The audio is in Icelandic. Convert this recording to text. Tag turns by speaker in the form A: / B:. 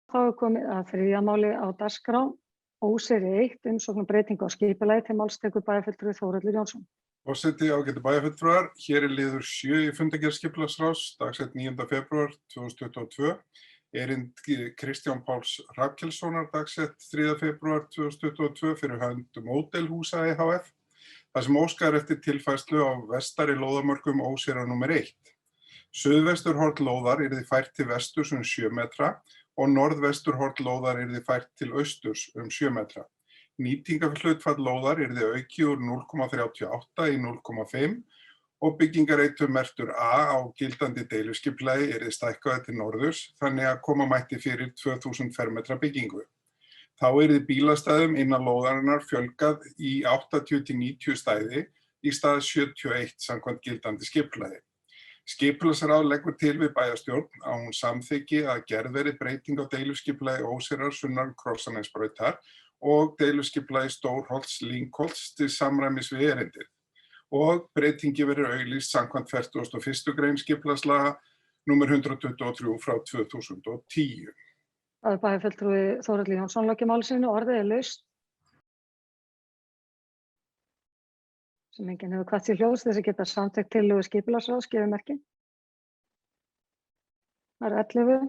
A: Þá er komið að þriðja máli á dagskrá. Óseyri 1, umsókn um breytingu á skipulagi, til máls tekur bæjarfulltrúi Þórhallur Jónsson.
B: Forseti, ágætu bæjarfulltrúar, hér er liður 7 í fundargerð skipulagsráðs, dagsett 9. febrúar 2022. Erindi Kristján Páls Hrafnkelssonar, dagsett 3. febrúar 2022 fyrir hönd Módelhúsa ehf. þar sem óskað er eftir tilfærslu á vestari lóðamörkum Óseyrar nr. 1. Suðvesturhorn lóðar yrði fært til vesturs 7 metra og norðvesturhorn lóðar yrði fært til austurs 7 metra. Nýtingarhlutfall lóðar yrði aukið úr 0,38 í 0,5 og byggingareitur merktur A á gildandi deiluskipulagi yrði stækkaður til norðurs þannig að koma mætti fyrir 2000 fermetra byggingu. Þá yrði bílastæðum innan lóðarinnar fjölgað í 80-90 stæði í stað 71 samkvæmt gildandi skipulagi. Skipulagsráð leggur til við bæjarstjórn að hún samþykki að gerð verði breyting á deiluskipulagi Óseyrar sunnan Krossanesbrautar og deiluskipulagi Stórholts-Lyngholts til samræmis við erindið. Og breytingi verður auglýst samkvæmt 41. grein skipulagslaga nr. 123 frá 2010.
A: Það er bæjarfulltrúi Þórhallur Jónsson lokið máli sínu, orðið er laust. Sem enginn hefur hvatt sér hljóðs þess að geta samþykkt tillögu skipulagsráðs, gefið merki. Það er 11.